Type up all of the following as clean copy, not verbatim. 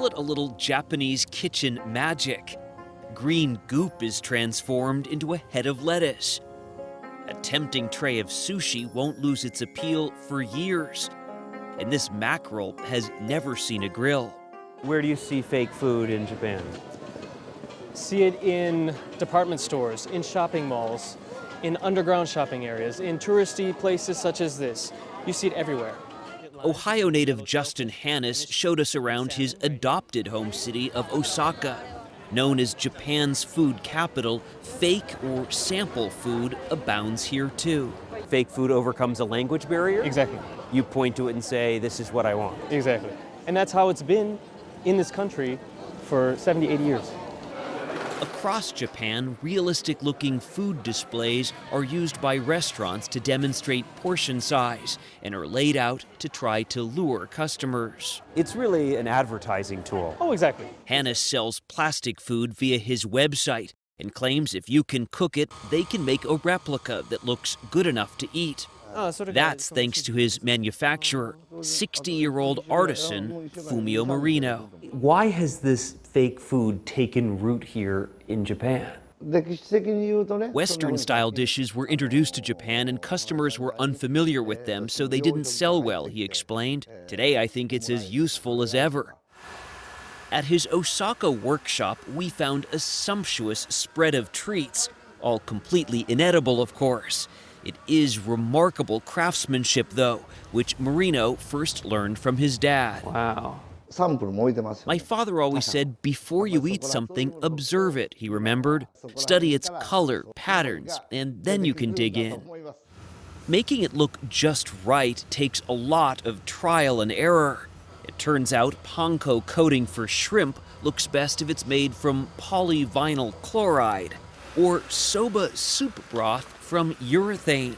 it a little Japanese kitchen magic. Green goop is transformed into a head of lettuce. A tempting tray of sushi won't lose its appeal for years. And this mackerel has never seen a grill. Where do you see fake food in Japan? See it in department stores, in shopping malls, in underground shopping areas, in touristy places such as this. You see it everywhere. Ohio native Justin Hannes showed us around his adopted home city of Osaka. Known as Japan's food capital, fake or sample food abounds here too. Fake food overcomes a language barrier? Exactly. You point to it and say, this is what I want. Exactly. And that's how it's been in this country for 70, 80 years. Across Japan, realistic-looking food displays are used by restaurants to demonstrate portion size and are laid out to try to lure customers. It's really an advertising tool. Oh, exactly. Hannes sells plastic food via his website and claims if you can cook it, they can make a replica that looks good enough to eat. That's thanks to his manufacturer, 60-year-old artisan Fumio Marino. Why has this fake food taken root here in Japan? Western-style dishes were introduced to Japan and customers were unfamiliar with them, so they didn't sell well, he explained. Today, I think it's as useful as ever. At his Osaka workshop, we found a sumptuous spread of treats, all completely inedible, of course. It is remarkable craftsmanship, though, which Marino first learned from his dad. Wow. My father always said, before you eat something, observe it, he remembered. Study its color, patterns, and then you can dig in. Making it look just right takes a lot of trial and error. It turns out panko coating for shrimp looks best if it's made from polyvinyl chloride, or soba soup broth from urethane.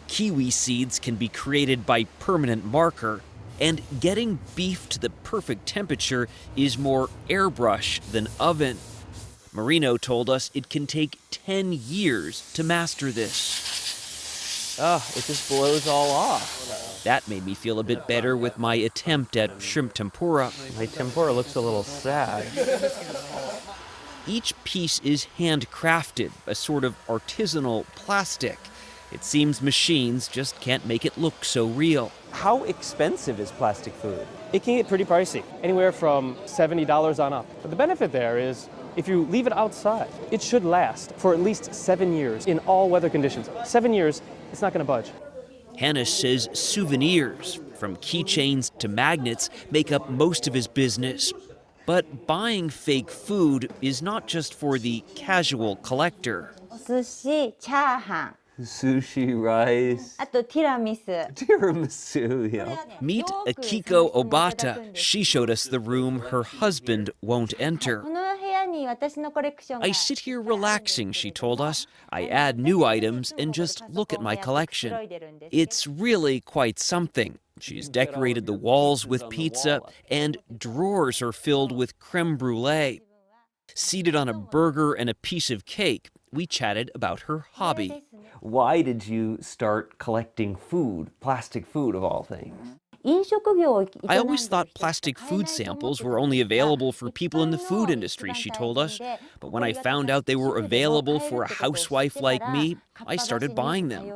Kiwi seeds can be created by permanent marker, and getting beef to the perfect temperature is more airbrush than oven. Marino told us it can take 10 years to master this. It just blows all off. That made me feel a bit better with my attempt at shrimp tempura. My tempura looks a little sad. Each piece is handcrafted, a sort of artisanal plastic. It seems machines just can't make it look so real. How expensive is plastic food? It can get pretty pricey, anywhere from $70 on up. But the benefit there is, if you leave it outside, it should last for at least 7 years in all weather conditions. 7 years, it's not going to budge. Hannes says souvenirs, from keychains to magnets, make up most of his business. But buying fake food is not just for the casual collector. Sushi, rice. あとティラミス。 Tiramisu, yeah. Meet Akiko Obata. She showed us the room her husband won't enter. この部屋に私のコレクションが。 I sit here relaxing, she told us. I add new items and just look at my collection. It's really quite something. She's decorated the walls with pizza, and drawers are filled with creme brulee. Seated on a burger and a piece of cake, we chatted about her hobby. Why did you start collecting food, plastic food of all things? I always thought plastic food samples were only available for people in the food industry, she told us. But when I found out they were available for a housewife like me, I started buying them.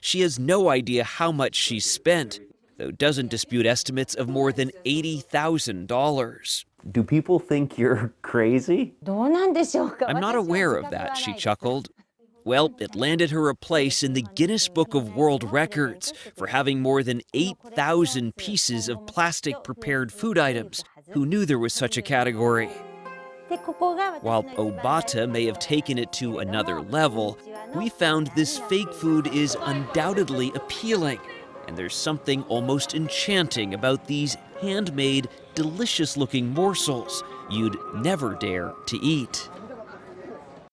She has no idea how much she's spent, though doesn't dispute estimates of more than $80,000. Do people think you're crazy? I'm not aware of that, she chuckled. Well, it landed her a place in the Guinness Book of World Records for having more than 8,000 pieces of plastic-prepared food items. Who knew there was such a category? While Obata may have taken it to another level, we found this fake food is undoubtedly appealing. And there's something almost enchanting about these handmade, delicious-looking morsels you'd never dare to eat.